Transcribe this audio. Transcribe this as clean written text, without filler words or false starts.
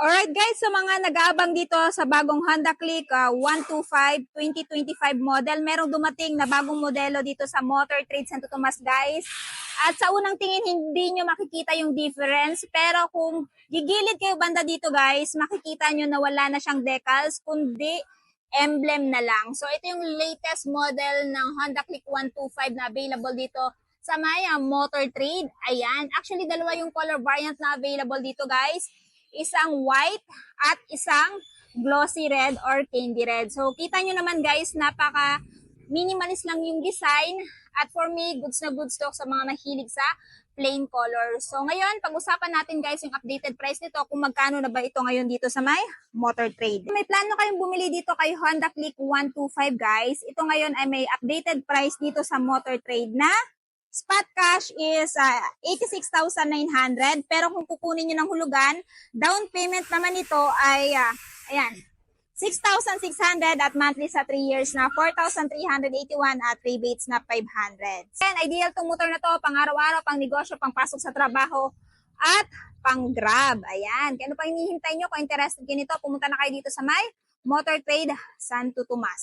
Alright guys, sa mga nag-aabang dito sa bagong Honda Click 125 2025 model, merong dumating na bagong modelo dito sa Motor Trade Santo Tomas guys. At sa unang tingin hindi nyo makikita yung difference, pero kung gigilid kayo banda dito guys, makikita nyo na wala na siyang decals, kundi emblem na lang. So ito yung latest model ng Honda Click 125 na available dito sa Maya Motor Trade. Ayan, actually dalawa yung color variant na available dito guys. Isang white at isang glossy red or candy red. So, kita nyo naman guys, napaka minimalist lang yung design. At for me, goods na goods to sa mga nahilig sa plain color. So, ngayon, pag-usapan natin guys yung updated price nito, kung magkano na ba ito ngayon dito sa may Motor Trade. May plano kayong bumili dito kay Honda Click 125 guys. Ito ngayon ay may updated price dito sa Motor Trade na spot cash is 86,900, pero kung kukunin nyo ng hulugan, down payment naman ito ay, ayan, 6,600 at monthly sa 3 years na 4,381 at rebates na 500. And ideal itong motor na to, pang araw-araw, pang negosyo, pang pasok sa trabaho, at pang grab. Ayan, kaya ano pa hinihintay nyo? Kung interested kayo nito, pumunta na kayo dito sa may Motor Trade Santo Tomas.